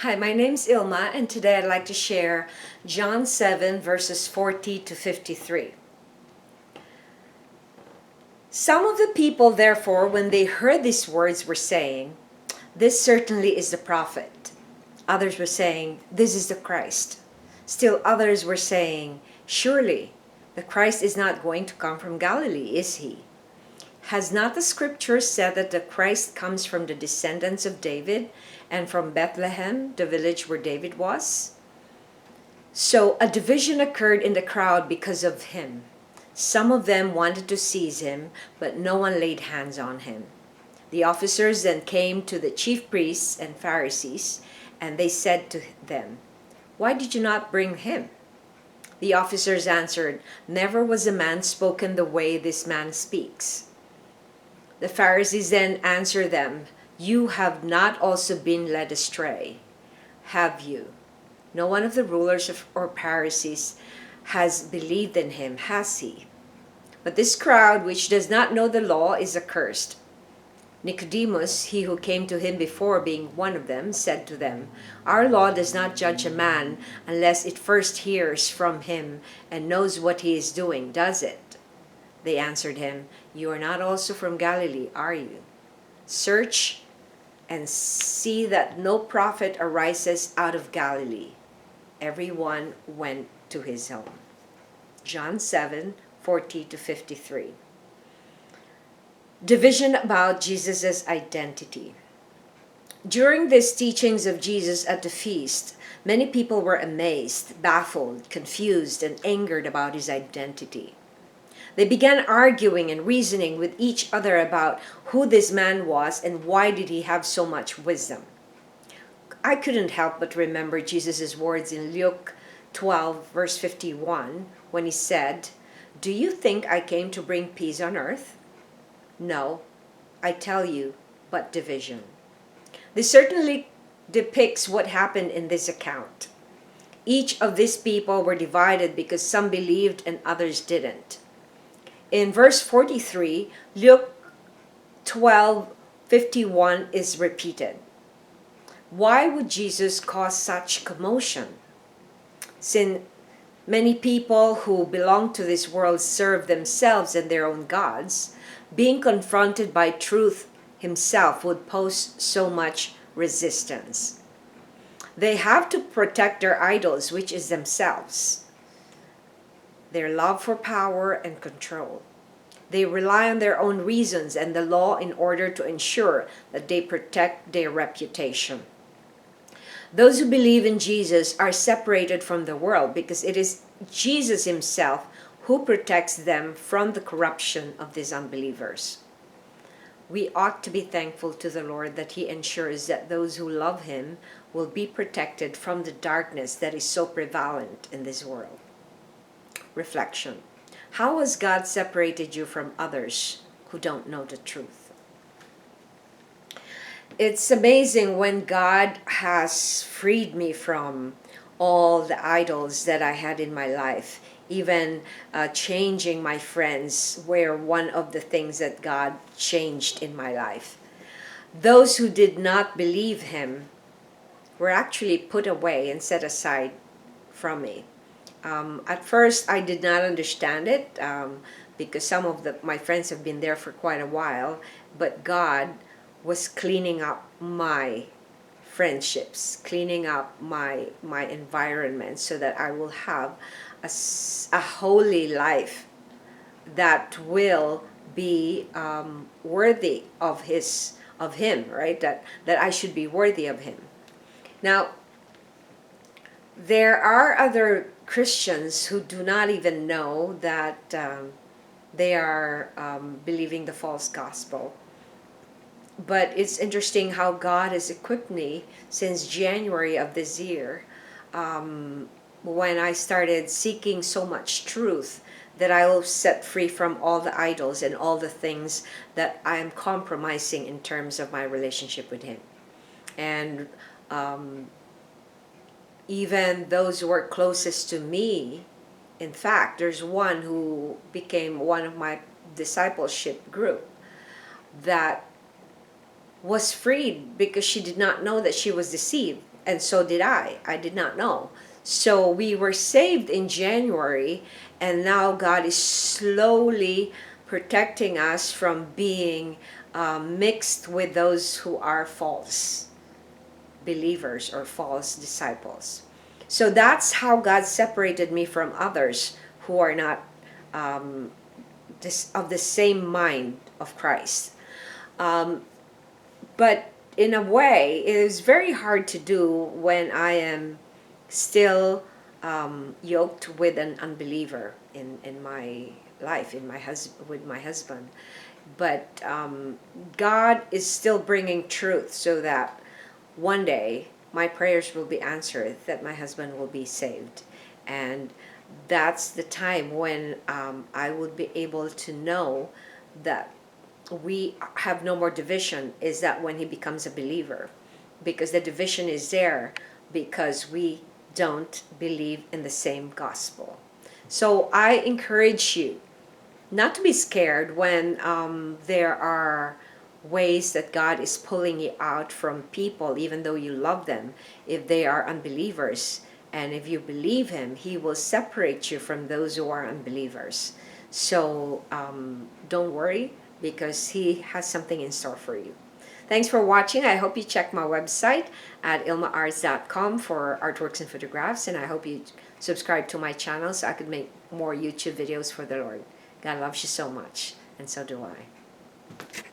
Hi, my name's Ilma, and today I'd like to share John 7, verses 40 to 53. Some of the people, therefore, when they heard these words, were saying, "This certainly is the prophet." Others were saying, "This is the Christ." Still others were saying, "Surely the Christ is not going to come from Galilee, is he? Has not the scripture said that the Christ comes from the descendants of David and from Bethlehem, the village where David was?" So a division occurred in the crowd because of him. Some of them wanted to seize him, but no one laid hands on him. The officers then came to the chief priests and Pharisees, and they said to them, "Why did you not bring him?" The officers answered, "Never was a man spoken the way this man speaks." The Pharisees then answered them, "You have not also been led astray, have you? No one of the rulers or Pharisees has believed in him, has he? But this crowd, which does not know the law, is accursed." Nicodemus, he who came to him before, being one of them, said to them, "Our law does not judge a man unless it first hears from him and knows what he is doing, does it?" They answered him, "You are not also from Galilee, are you? Search and see that no prophet arises out of Galilee." Everyone went to his home. John 7, 40 to 53. Division about Jesus' identity. During these teachings of Jesus at the feast, many people were amazed, baffled, confused, and angered about his identity. They began arguing and reasoning with each other about who this man was and why did he have so much wisdom. I couldn't help but remember Jesus' words in Luke 12, verse 51, when he said, "Do you think I came to bring peace on earth? No, I tell you, but division." This certainly depicts what happened in this account. Each of these people were divided because some believed and others didn't. In verse 43, Luke 12:51 is repeated. Why would Jesus cause such commotion? Since many people who belong to this world serve themselves and their own gods, being confronted by truth himself would pose so much resistance. They have to protect their idols, which is themselves, their love for power and control. They rely on their own reasons and the law in order to ensure that they protect their reputation. Those who believe in Jesus are separated from the world because it is Jesus himself who protects them from the corruption of these unbelievers. We ought to be thankful to the Lord that he ensures that those who love him will be protected from the darkness that is so prevalent in this world. Reflection. How has God separated you from others who don't know the truth? It's amazing when God has freed me from all the idols that I had in my life, even changing my friends were one of the things that God changed in my life. Those who did not believe him were actually put away and set aside from me. At first, I did not understand it because some of my friends have been there for quite a while, but God was cleaning up my friendships, cleaning up my environment so that I will have a holy life that will be worthy of him, right? That I should be worthy of him. Now, there are other Christians who do not even know that they are believing the false gospel. But it's interesting how God has equipped me since January of this year, when I started seeking so much truth, that I will set free from all the idols and all the things that I am compromising in terms of my relationship with him. And even those who are closest to me, in fact, there's one who became one of my discipleship group that was freed because she did not know that she was deceived. And so did I. I did not know. So we were saved in January, and now God is slowly protecting us from being mixed with those who are false believers or false disciples. So that's how God separated me from others who are not of the same mind of Christ. But in a way, it is very hard to do when I am still yoked with an unbeliever in my life, with my husband. But God is still bringing truth so that one day my prayers will be answered, that my husband will be saved. And that's the time when I would be able to know that we have no more division, is that when he becomes a believer. Because the division is there because we don't believe in the same gospel. So I encourage you not to be scared when there are ways that God is pulling you out from people, even though you love them, if they are unbelievers. And if you believe him, he will separate you from those who are unbelievers. So don't worry, because he has something in store for you. Thanks for watching. I hope you check my website at ilma'S.com for artworks and photographs. And I hope you subscribe to my channel so I could make more YouTube videos for the Lord. God loves you so much, and so do I.